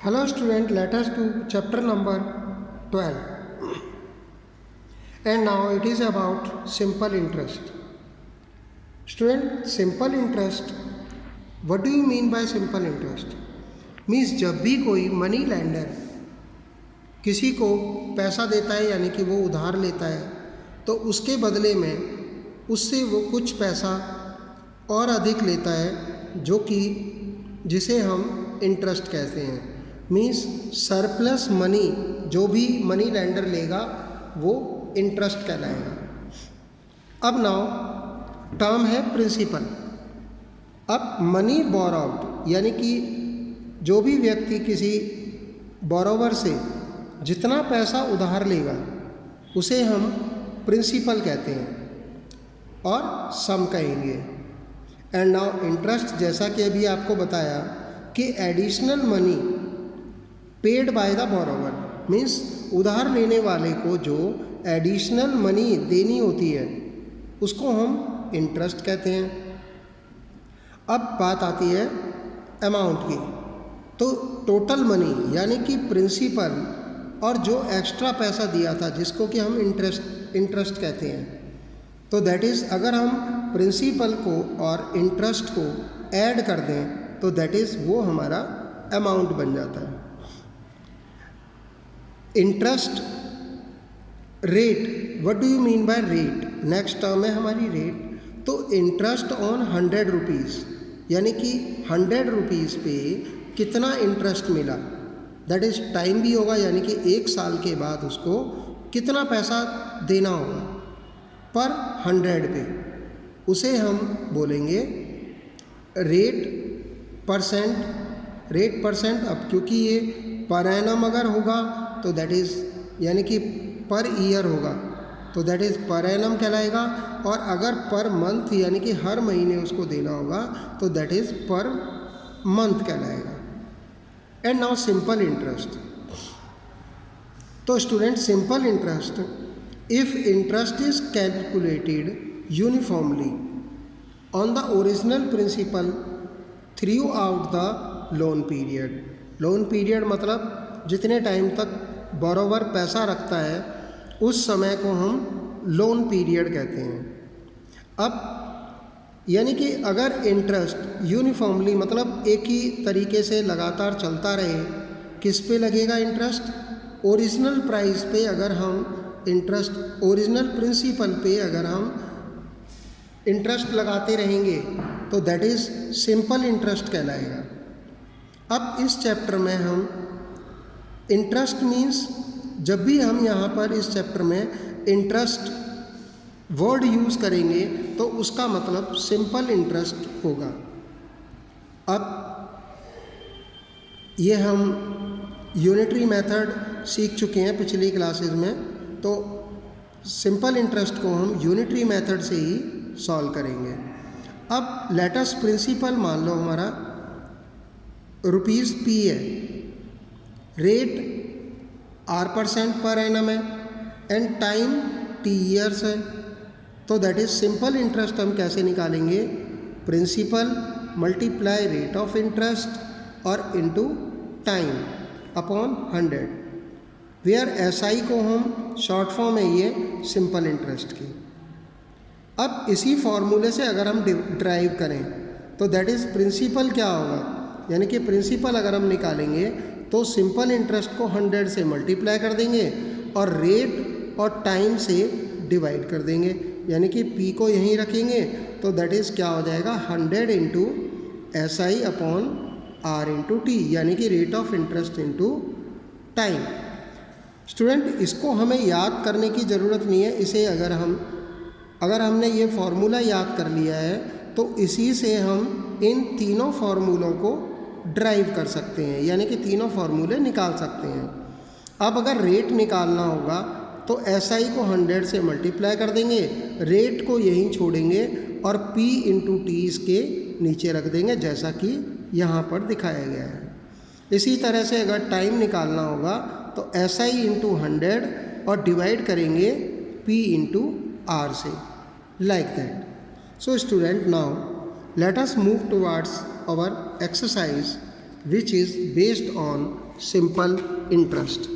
Hello student, let us do chapter number 12 and now it is about simple interest. Student, simple interest, what do you mean by simple interest? Means जब भी कोई money lender किसी को पैसा देता है यानी कि वो उधार लेता है तो उसके बदले में उससे वो कुछ पैसा और अधिक लेता है जो कि जिसे हम इंटरेस्ट कहते हैं। मीन्स सरप्लस मनी जो भी मनी लैंडर लेगा वो इंटरेस्ट कहलाएगा। अब नाउ टर्म है प्रिंसिपल। अब मनी बोरोव्ड यानी कि जो भी व्यक्ति किसी बोरोवर से जितना पैसा उधार लेगा उसे हम प्रिंसिपल कहते हैं और सम कहेंगे। एंड नाउ इंटरेस्ट, जैसा कि अभी आपको बताया कि additional money paid by the borrower, means उधार लेने वाले को जो एडिशनल मनी देनी होती है उसको हम इंटरेस्ट कहते हैं। अब बात आती है अमाउंट की, तो टोटल मनी यानी कि प्रिंसिपल और जो एक्स्ट्रा पैसा दिया था जिसको कि हम इंटरेस्ट कहते हैं, तो दैट इज़ अगर हम प्रिंसिपल को और इंटरेस्ट को ऐड कर दें तो दैट इज़ वो हमारा अमाउंट बन जाता है। Interest rate, what do you mean by rate? Next term है हमारी रेट। तो इंटरेस्ट ऑन 100 रुपीज़ यानी कि 100 रुपीज़ पे कितना इंटरेस्ट मिला, दैट इज़ टाइम भी होगा यानी कि 1 साल के बाद उसको कितना पैसा देना होगा पर 100 पे, उसे हम बोलेंगे रेट परसेंट। अब क्योंकि ये पर एनम अगर होगा तो दैट इज़ यानी कि पर ईयर होगा तो दैट इज़ पर एनम कहलाएगा, और अगर पर मंथ यानी कि हर महीने उसको देना होगा तो दैट इज़ पर मंथ कहलाएगा। And now simple interest. तो student, simple interest, if interest is calculated uniformly on the original principal throughout the loan period. Loan period मतलब जितने टाइम तक बोरोवर पैसा रखता है उस समय को हम लोन पीरियड कहते हैं। अब यानी कि अगर इंटरेस्ट यूनिफॉर्मली मतलब एक ही तरीके से लगातार चलता रहे, किस पे लगेगा इंटरेस्ट? ओरिजिनल प्राइस पे। अगर हम इंटरेस्ट ओरिजिनल प्रिंसिपल पे अगर हम इंटरेस्ट लगाते रहेंगे तो दैट इज़ सिंपल इंटरेस्ट कहलाएगा। अब इस चैप्टर में हम इंटरेस्ट मीन्स, जब भी हम यहाँ पर इस चैप्टर में इंटरेस्ट वर्ड यूज़ करेंगे तो उसका मतलब सिंपल इंटरेस्ट होगा। अब ये हम यूनिटरी मेथड सीख चुके हैं पिछली क्लासेस में, तो सिंपल इंटरेस्ट को हम यूनिटरी मेथड से ही सॉल्व करेंगे। अब लेटस प्रिंसिपल मान लो हमारा रुपीज़ P है, रेट R% पर एनम है एंड टाइम T ईयर्स है, तो दैट इज़ सिंपल इंटरेस्ट हम कैसे निकालेंगे? Principal multiply rate of interest और into time upon 100, where SI को हम शॉर्ट फॉर्म है ये सिंपल इंटरेस्ट की। अब इसी फॉर्मूले से अगर हम ड्राइव करें तो दैट इज़ प्रिंसिपल क्या होगा, यानी कि प्रिंसिपल अगर हम निकालेंगे तो सिंपल इंटरेस्ट को 100 से मल्टीप्लाई कर देंगे और रेट और टाइम से डिवाइड कर देंगे, यानी कि P को यहीं रखेंगे तो दैट इज़ क्या हो जाएगा 100 into SI upon R into T, यानी कि rate of interest into time. Student, इसको हमें याद करने की ज़रूरत नहीं है। इसे अगर हमने ये फॉर्मूला याद कर लिया है तो इसी से हम इन तीनों फार्मूलों को ड्राइव कर सकते हैं, यानी कि तीनों फार्मूले निकाल सकते हैं। अब अगर रेट निकालना होगा तो SI को 100 से मल्टीप्लाई कर देंगे, रेट को यहीं छोड़ेंगे और P इंटू T इसके नीचे रख देंगे जैसा कि यहाँ पर दिखाया गया है। इसी तरह से अगर टाइम निकालना होगा तो SI इंटू 100 और डिवाइड करेंगे P इंटू R से, like that. So student, now let us move towards our exercise which is based on simple interest.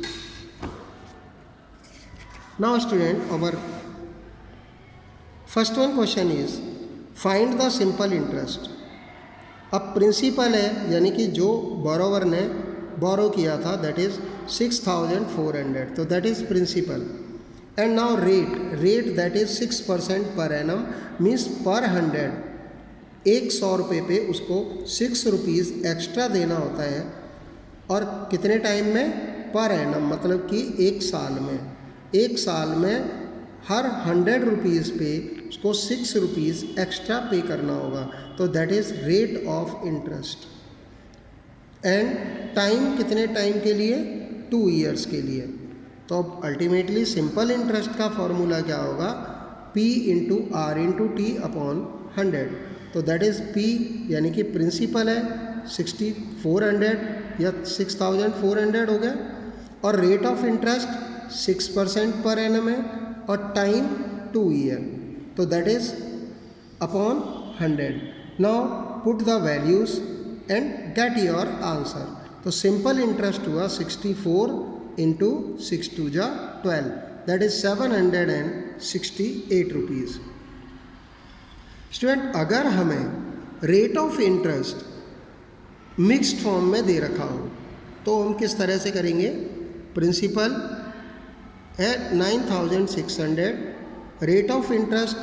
Now student, our first one question is find the simple interest. अब principal है यानी कि जो borrower ने बोरो किया था that is 6,400, तो that is principal. And now rate that is 6% per annum, means पर 100 100 रुपये पे उसको 6 रुपीज़ एक्स्ट्रा देना होता है. और कितने टाइम में? पर एनम, मतलब कि एक साल में हर 100 रुपीज़ पे उसको 6 रुपीज़ एक्स्ट्रा पे करना होगा. तो that is rate of interest. And time कितने टाइम के लिए? 2 ईयर्स के लिए. तो अब अल्टीमेटली सिंपल इंटरेस्ट का फॉर्मूला क्या होगा? P into R into T upon 100. तो दैट इज़ P यानी कि प्रिंसिपल है 6,400 या 6,400 हो गया, और rate of interest 6% per annum है, और टाइम 2 ईयर. तो that is upon 100. Now put the values and get your answer. तो सिंपल इंटरेस्ट हुआ 64 इंटू 6 2 जा 12, दैट इज 768 रुपीज़. स्टूडेंट, अगर हमें rate of interest mixed form में दे रखा हो तो हम किस तरह से करेंगे? प्रिंसिपल है 9,600, rate of interest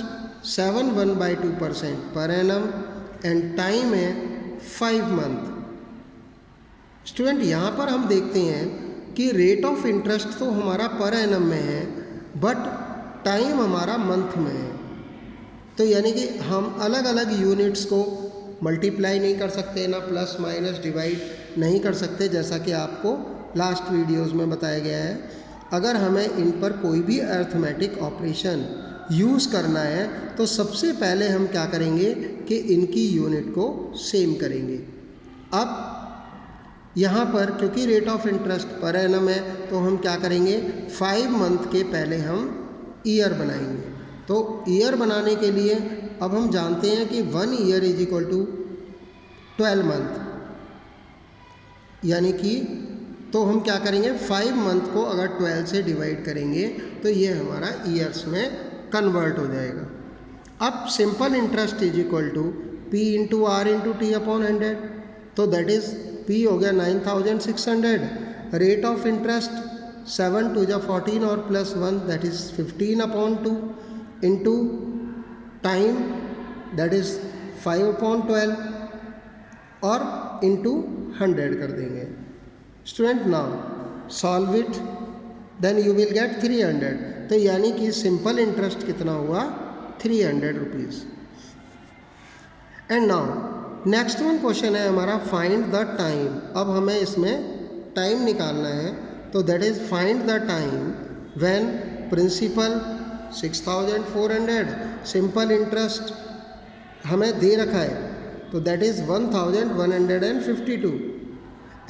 7/2% per annum, and time है 5 मंथ. स्टूडेंट, यहाँ पर हम देखते हैं कि रेट ऑफ इंटरेस्ट तो हमारा पर एनम में है, बट टाइम हमारा मंथ में है. तो यानी कि हम अलग अलग यूनिट्स को मल्टीप्लाई नहीं कर सकते, ना प्लस माइनस डिवाइड नहीं कर सकते, जैसा कि आपको लास्ट वीडियोज़ में बताया गया है. अगर हमें इन पर कोई भी अर्थमेटिक ऑपरेशन यूज़ करना है तो सबसे पहले हम क्या करेंगे कि इनकी यूनिट को सेम करेंगे. अब यहाँ पर क्योंकि रेट ऑफ इंटरेस्ट पर एनम है तो हम क्या करेंगे? 5 मंथ के पहले हम ईयर बनाएंगे. तो ईयर बनाने के लिए अब हम जानते हैं कि 1 year is equal to 12 month, यानी कि तो हम क्या करेंगे? 5 मंथ को अगर 12 से डिवाइड करेंगे तो ये हमारा ईयर्स में कन्वर्ट हो जाएगा. अब simple interest is equal to P into R into T upon 100. तो दैट इज़ P हो गया 9,600, रेट ऑफ इंटरेस्ट 7 2 जा 14 और plus 1 that is 15 upon 2 into time that is 5 upon 12 और इंटू 100 कर देंगे. Student, now solve it, then you will get 300. तो यानी कि सिंपल इंटरेस्ट कितना हुआ? 300 rupees. And now next one question है हमारा फाइंड द टाइम. अब हमें इसमें टाइम निकालना है. तो that is find the time when principal 6,400, simple interest हमें दे रखा है तो that is 1,152,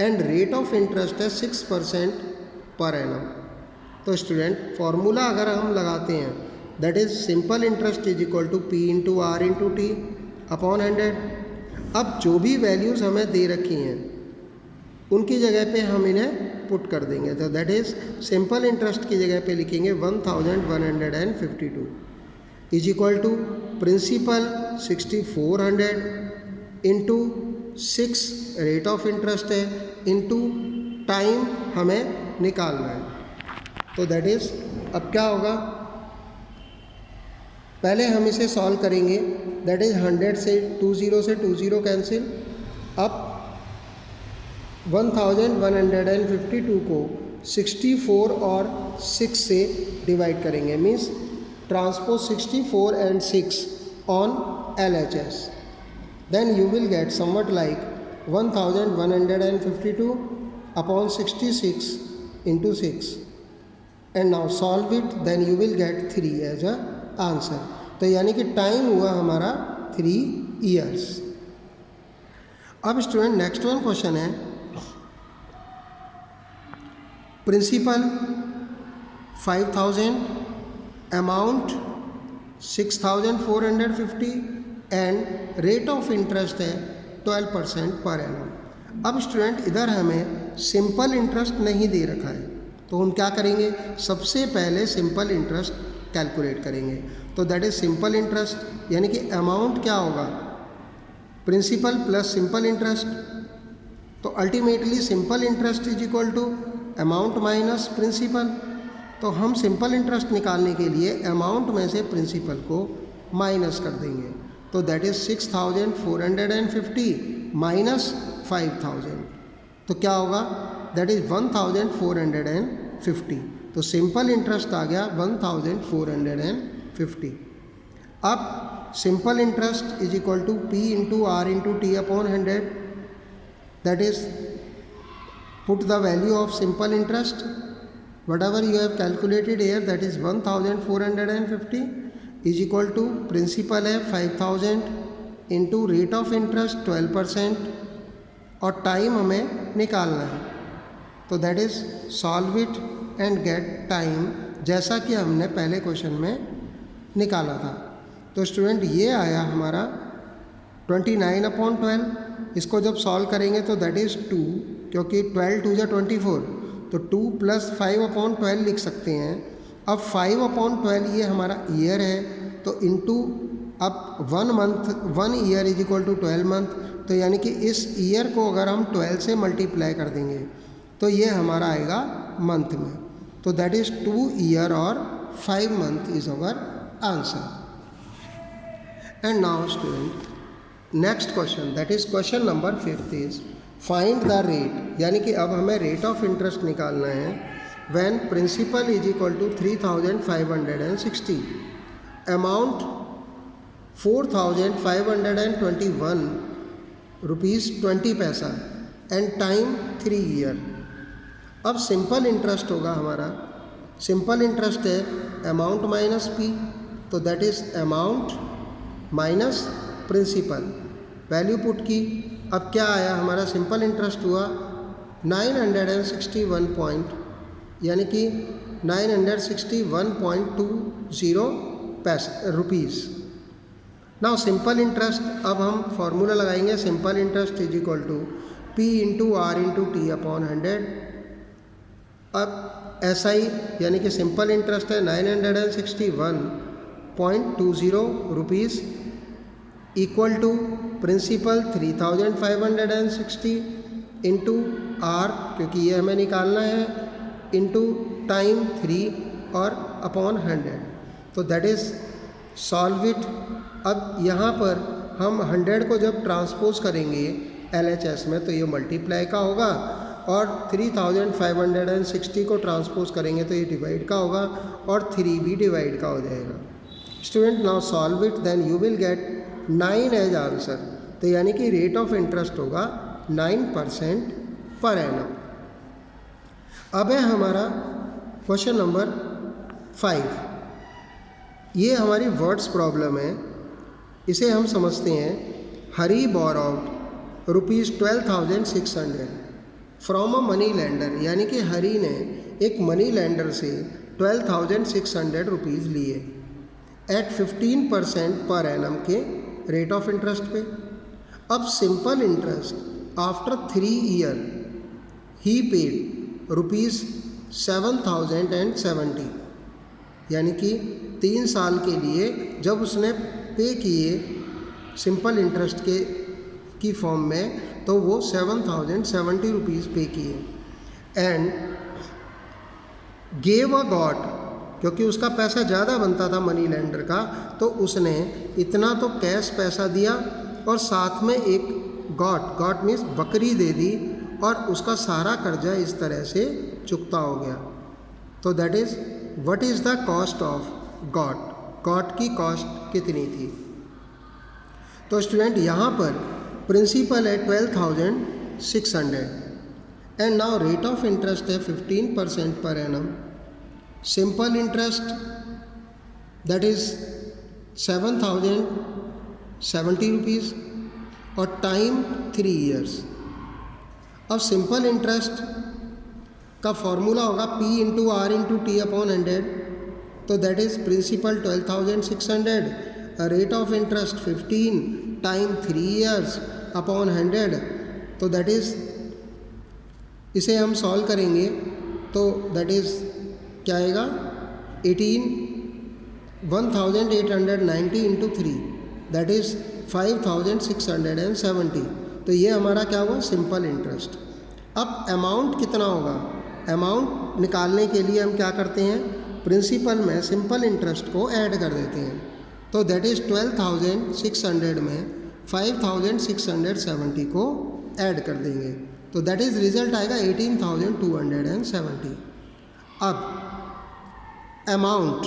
and rate of interest है 6% पर एनम. तो स्टूडेंट, फॉर्मूला अगर हम लगाते हैं that is simple interest is equal to P into R into T upon 100. अब जो भी वैल्यूज़ हमें दे रखी हैं उनकी जगह पे हम इन्हें पुट कर देंगे. तो दैट इज़ सिंपल इंटरेस्ट की जगह पे लिखेंगे 1,152 is equal to principal 6,400 into 6 rate of interest है इंटू टाइम हमें निकालना है. तो दैट इज़ अब क्या होगा? पहले हम इसे सॉल्व करेंगे. दैट इज़ 100 से 20 कैंसिल. अब 1,152 को 64 और 6 से डिवाइड करेंगे, means transpose 64 and 6 on LHS. Then you will get somewhat like 1,152 upon 66 into 6. And now solve it, then you will get 3 as a answer. तो यानी कि टाइम हुआ हमारा 3 years. अब स्टूडेंट, नेक्स्ट वन क्वेश्चन है principal 5,000, amount 6,450 and rate of interest है 12% per annum. अब student इधर हमें सिंपल इंटरेस्ट नहीं दे रखा है, तो हम क्या करेंगे, सबसे पहले सिंपल इंटरेस्ट कैलकुलेट करेंगे। तो दैट इज सिंपल इंटरेस्ट, यानी कि अमाउंट क्या होगा, प्रिंसिपल प्लस सिंपल इंटरेस्ट। तो ultimately simple interest is equal to amount minus principal. तो हम सिंपल इंटरेस्ट निकालने के लिए अमाउंट में से प्रिंसिपल को माइनस कर देंगे। तो दैट इज 6,450 माइनस 5,000, तो क्या होगा, दैट इज 1,450। तो सिंपल इंटरेस्ट आ गया 1,450। अब simple interest is equal to P into R into T upon 100, that is put the value of simple interest whatever you have calculated here, that is 1,450 is equal to principal है 5,000 into rate of interest 12% और time हमें निकालना है। तो that is solve it and get time, जैसा कि हमने पहले क्वेश्चन में निकाला था। तो स्टूडेंट ये आया हमारा 29/12। इसको जब सॉल्व करेंगे तो दैट इज़ 2, क्योंकि 12 2 = 24, तो 2 + 5/12 लिख सकते हैं। अब 5/12 ये हमारा ईयर है, तो इनटू अब 1 year is equal to 12 month. तो यानी कि इस ईयर को अगर हम 12 से मल्टीप्लाई कर देंगे तो ये हमारा आएगा मंथ में। तो दैट इज़ 2 ईयर और 5 month is our answer. And now student next question, that is question number 5 is find the rate, यानी कि अब हमें रेट ऑफ इंटरेस्ट निकालना है when principal is equal to 3,560, amount 4,521 rupees 20 पैसा एंड टाइम 3 ईयर। अब simple interest होगा हमारा, सिंपल इंटरेस्ट है अमाउंट माइनस P, तो that is amount minus principal, value put की। अब क्या आया हमारा, सिंपल इंटरेस्ट हुआ 961 पॉइंट, यानी कि 961.20 रुपीज़। नाउ सिंपल इंटरेस्ट, अब हम फॉर्मूला लगाएंगे, simple interest is equal to P into R into T upon 100। अब SI यानी कि सिंपल इंटरेस्ट है 961.20 rupees equal to principal 3,560 into R, क्योंकि ये हमें निकालना है, इंटू टाइम 3 और अपॉन 100। तो दैट इज़ सॉल्व इट। अब यहाँ पर हम 100 को जब ट्रांसपोज करेंगे LHS में तो ये मल्टीप्लाई का होगा, और 3,560 को ट्रांसपोज करेंगे तो ये डिवाइड का होगा, और 3 भी डिवाइड का हो जाएगा। Student now solve it, then you will get 9 as answer. तो यानी कि रेट ऑफ इंटरेस्ट होगा 9% पर एनम। अब है हमारा क्वेश्चन नंबर 5। ये हमारी वर्ड्स प्रॉब्लम है, इसे हम समझते हैं। Hari borrowed ₹12,600 from a money lender, यानी कि हरी ने एक मनी लेंडर से 12,600 रुपीज़ लिए एट 15% पर एनम के रेट ऑफ इंटरेस्ट पे। अब सिंपल इंटरेस्ट आफ्टर 3 ईयर ही पेड ₹7,070, यानी कि 3 साल के लिए जब उसने पे किए सिंपल इंटरेस्ट की फॉर्म में, तो वो 7,070 रुपीज़ पे किए। एंड गेव अ गॉट, क्योंकि उसका पैसा ज़्यादा बनता था मनी लेंडर का, तो उसने इतना तो कैश पैसा दिया और साथ में एक गॉट मीन्स बकरी दे दी, और उसका सारा कर्जा इस तरह से चुकता हो गया। तो that is what is the cost of goat की कॉस्ट कितनी थी। तो स्टूडेंट यहाँ पर प्रिंसिपल है 12,600 and now rate of interest है 15% per annum. Simple interest that is 7,070 rupees और टाइम 3 ईयर्स। अब सिंपल इंटरेस्ट का फॉर्मूला होगा P into R into T upon 100, तो that is principal 12,600, rate of interest 15, time 3 years upon 100, तो that is, इसे हम solve करेंगे तो दैट इज़ क्या आएगा, 1890 इंटू 3 दैट इज़ 5670। तो ये हमारा क्या हुआ, सिंपल इंटरेस्ट। अब अमाउंट कितना होगा, अमाउंट निकालने के लिए हम क्या करते हैं, प्रिंसिपल में सिंपल इंटरेस्ट को ऐड कर देते हैं। तो दैट इज़ 12,600 में 5,670 को ऐड कर देंगे, तो दैट इज़ रिजल्ट आएगा 18,270। अब अमाउंट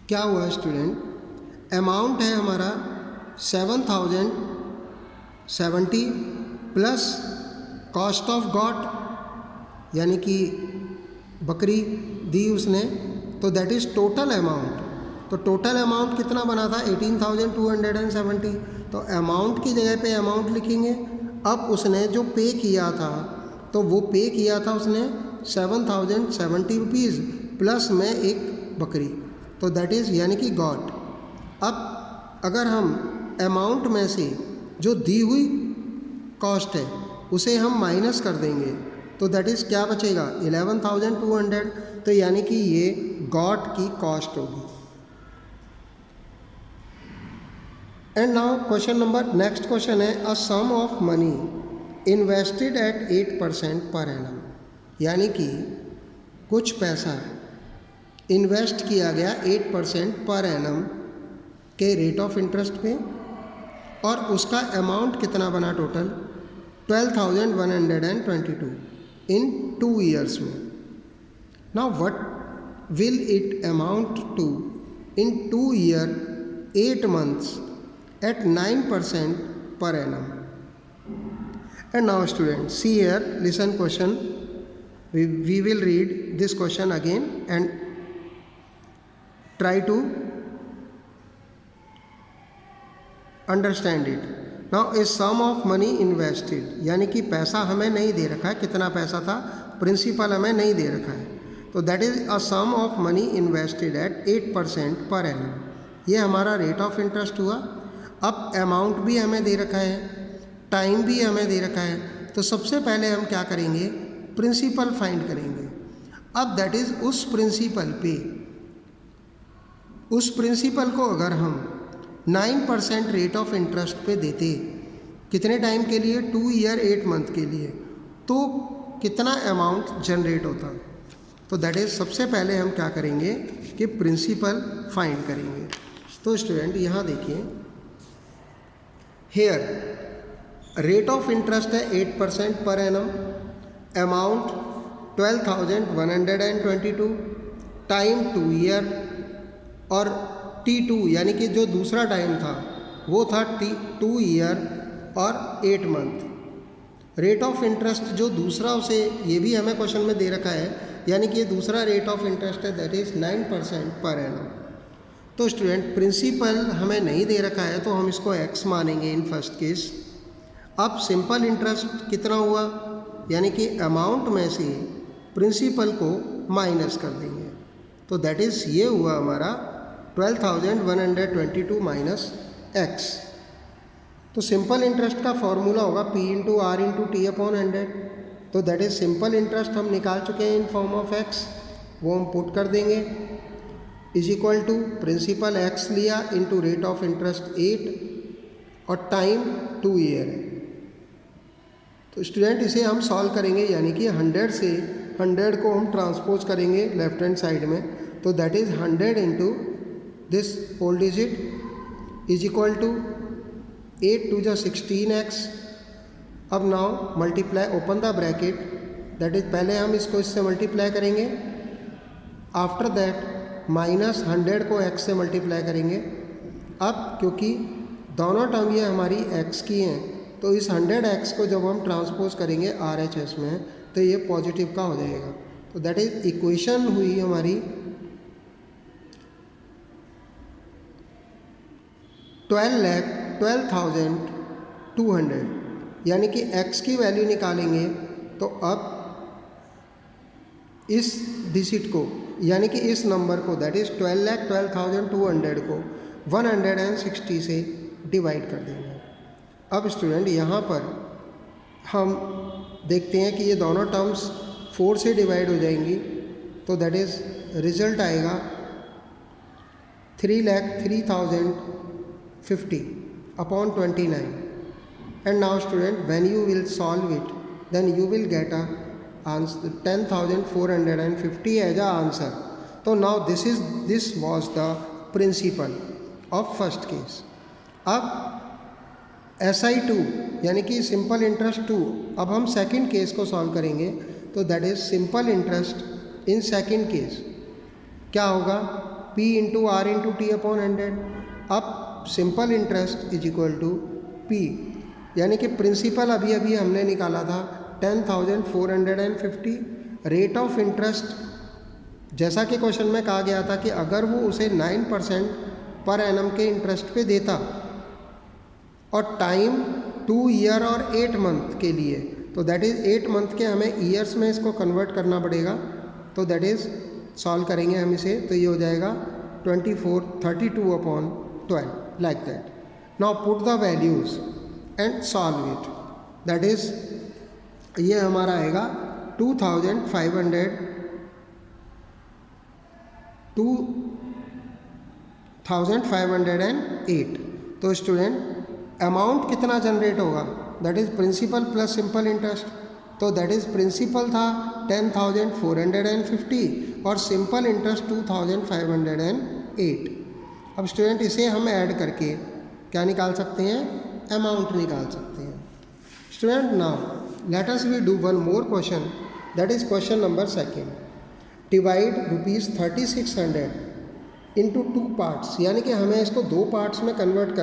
क्या हुआ स्टूडेंट, अमाउंट है हमारा 7,070 प्लस कॉस्ट ऑफ गॉट, यानी कि बकरी दी उसने, तो दैट इज़ टोटल अमाउंट। तो टोटल अमाउंट कितना बना था, 18,270। तो अमाउंट की जगह पे अमाउंट लिखेंगे। अब उसने जो पे किया था, तो वो पे किया था उसने 7,070 रुपीज़ प्लस में एक बकरी, तो दैट इज़ यानी कि गॉट। अब अगर हम अमाउंट में से जो दी हुई कॉस्ट है उसे हम माइनस कर देंगे, तो दैट इज़ क्या बचेगा, 11,200। तो यानी कि ये गॉट की कॉस्ट होगी। And now question number, next question है, a sum of money invested at 8% per annum, यानी कि कुछ पैसा इन्वेस्ट किया गया 8% पर एनम के रेट ऑफ इंटरेस्ट पे, और उसका अमाउंट कितना बना टोटल, 12,122 इन 2 ईयर्स में। Now what will it amount to in 2 year 8 months at 9% per annum? And now students, see here, listen question. We will read this question again and try to understand it. Now a sum of money invested, यानी कि पैसा हमें नहीं दे रखा है, कितना पैसा था, प्रिंसिपल हमें नहीं दे रखा है, तो that is a sum of money invested at 8% per annum. ये हमारा रेट ऑफ इंटरेस्ट हुआ। अब अमाउंट भी हमें दे रखा है, टाइम भी हमें दे रखा है, तो सबसे पहले हम क्या करेंगे, प्रिंसिपल फाइंड करेंगे। अब दैट इज़ उस प्रिंसिपल पे, उस प्रिंसिपल को अगर हम 9% रेट ऑफ इंटरेस्ट पे देते, कितने टाइम के लिए, 2 ईयर 8 मंथ के लिए, तो कितना अमाउंट जनरेट होता। तो दैट इज़ सबसे पहले हम क्या करेंगे कि प्रिंसिपल फाइंड करेंगे। तो स्टूडेंट यहाँ देखिए, हेयर रेट ऑफ इंटरेस्ट है 8% per annum, amount 12,122, time 2 year, और T2 यानी कि जो दूसरा टाइम था वो था 2 ईयर और 8 मंथ। रेट ऑफ इंटरेस्ट जो दूसरा, उसे ये भी हमें क्वेश्चन में दे रखा है, यानी कि ये दूसरा रेट ऑफ इंटरेस्ट है, दैट इज़ 9% पर एनम। तो स्टूडेंट प्रिंसिपल हमें नहीं दे रखा है, तो हम इसको x मानेंगे इन फर्स्ट केस। अब सिंपल इंटरेस्ट कितना हुआ, यानी कि अमाउंट में से प्रिंसिपल को माइनस कर देंगे, तो दैट इज़ ये हुआ हमारा 12,122 माइनस x। तो सिंपल इंटरेस्ट का फॉर्मूला होगा P into R into T upon 100। तो दैट इज़ सिंपल इंटरेस्ट हम निकाल चुके हैं इन फॉर्म ऑफ x, वो हम पुट कर देंगे, is equal to principal x लिया इंटू रेट ऑफ इंटरेस्ट 8 और टाइम 2 ईयर है। तो स्टूडेंट इसे हम सॉल्व करेंगे, यानी कि 100 से 100 को हम ट्रांसपोज करेंगे लेफ्ट हैंड साइड में, तो that is 100 into this whole digit is equal to 8 to the 16x। अब now multiply, open the bracket, that is पहले हम इसको इससे मल्टीप्लाई करेंगे, आफ्टर दैट माइनस 100 को x से मल्टीप्लाई करेंगे। अब क्योंकि दोनों टर्म ये हमारी x की हैं, तो इस 100x को जब हम ट्रांसपोज करेंगे RHS में, तो ये पॉजिटिव का हो जाएगा। तो दैट इज इक्वेशन हुई हमारी 12,200, यानी कि x की वैल्यू निकालेंगे तो अब इस डिजिट को, यानी कि इस नंबर को, दैट इज़ 12,12,200 को 160 से डिवाइड कर देंगे। अब स्टूडेंट यहाँ पर हम देखते हैं कि ये दोनों टर्म्स 4 से डिवाइड हो जाएंगी, तो दैट इज़ रिजल्ट आएगा 3,03,050 upon 29. And now student, when you will solve it, then you will get a answer 10,450 as a answer. So now this was the principle of first case. अब SI2 यानी कि simple interest 2, अब हम second case को solve करेंगे, तो that is simple interest in second case. क्या होगा? P into R into T upon 100. अब simple interest is equal to P, यानी कि प्रिंसिपल अभी अभी हमने निकाला था 10,450. रेट ऑफ इंटरेस्ट जैसा कि क्वेश्चन में कहा गया था कि अगर वो उसे 9% पर एनम के इंटरेस्ट पे देता और टाइम 2 ईयर और 8 मंथ के लिए, तो दैट इज़ 8 मंथ के हमें ईयर्स में इसको कन्वर्ट करना पड़ेगा. तो दैट इज़ सॉल्व करेंगे हम इसे, तो ये हो जाएगा 32 upon 12 like that. Now put the values and solve it. That is ये हमारा आएगा 2,508. तो स्टूडेंट अमाउंट कितना जनरेट होगा? That is principal plus simple interest. तो दैट इज़ प्रिंसिपल था 10,450 और सिंपल इंटरेस्ट 2,508. अब स्टूडेंट इसे हम ऐड करके क्या निकाल सकते हैं? अमाउंट निकाल सकते हैं. Student now let us we do one more question, that is question number 2. Divide ₹3600 into 2 parts, यानी कि हमें इसको 2 पार्ट्स में कन्वर्ट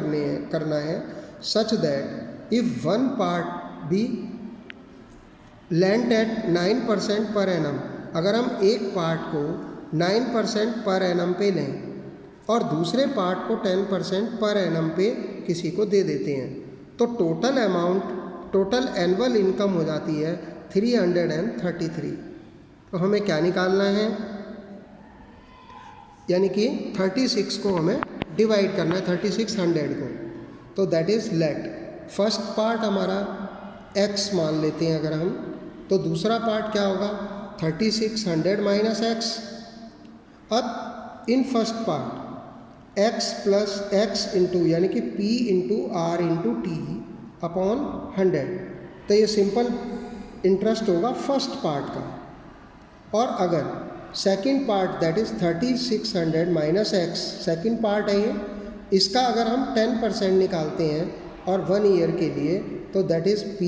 करना है such that if one part be lent at 9% per annum. अगर हम एक पार्ट को 9% पर एनम पे लें और दूसरे पार्ट को 10% पर एनम पे किसी को दे देते हैं, तो total amount, total annual income हो जाती है 333. तो हमें क्या निकालना है? यानी कि 36 को हमें डिवाइड करना है 3600 को. तो that is let first part हमारा x मान लेते हैं अगर हम, तो दूसरा पार्ट क्या होगा? 3600 माइनस x. अब in first part x plus x into यानी कि p into R into T upon 100. तो ये सिंपल इंटरेस्ट होगा फर्स्ट पार्ट का. और अगर second part that is 3600 minus x, second part है ये, इसका अगर हम 10% निकालते हैं और 1 ईयर के लिए, तो that is p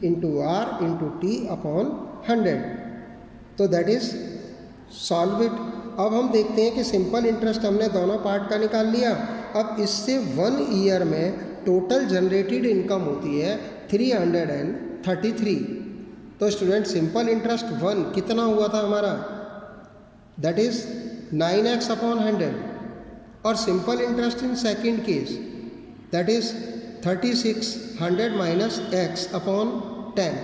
into R into T upon 100. तो दैट इज़ सॉल्व इट. अब हम देखते हैं कि सिंपल इंटरेस्ट हमने दोनों पार्ट का निकाल लिया. अब इससे 1 ईयर में टोटल जनरेटेड इनकम होती है 333. तो स्टूडेंट सिंपल इंटरेस्ट 1 कितना हुआ था हमारा? That is 9x upon 100. और simple interest in second case that is 3600 minus x upon 10.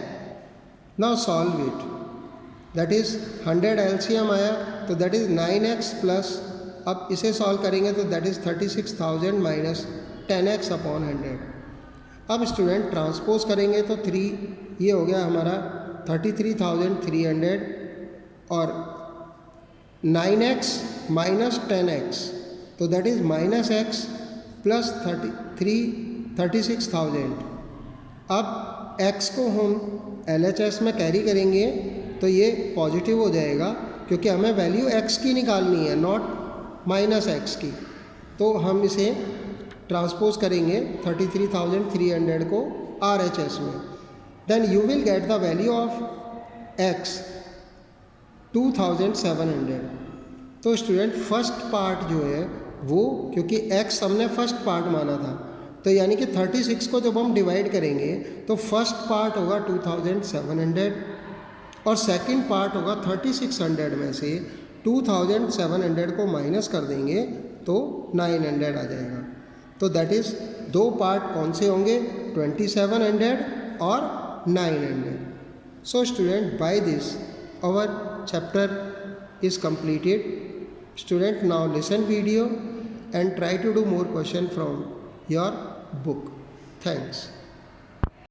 Now solve it. That is 100 LCM आया, तो दैट इज़ 9x प्लस, अब इसे सॉल्व करेंगे तो that is 36,000 minus 10x upon 100. अब स्टूडेंट ट्रांसपोज करेंगे तो 3 ये हो गया हमारा 33,300 और 9x माइनस 10x, तो that is minus x plus 36,000. अब x को हम LHS में कैरी करेंगे तो ये पॉजिटिव हो जाएगा, क्योंकि हमें वैल्यू x की निकालनी है, नॉट माइनस x की. तो हम इसे ट्रांसपोज करेंगे 33,300 को RHS में. Then you will get the value of x 2,700. तो स्टूडेंट फर्स्ट पार्ट जो है वो, क्योंकि x हमने फर्स्ट पार्ट माना था, तो यानी कि 36 को जब हम डिवाइड करेंगे तो फर्स्ट पार्ट होगा 2,700 और सेकंड पार्ट होगा 3600 में से 2,700 को माइनस कर देंगे तो 900 आ जाएगा. तो दैट इज़ 2 पार्ट कौन से होंगे? 2700 और 900. So student by this our chapter is completed. Student, now listen video and try to do more question from your book. Thanks.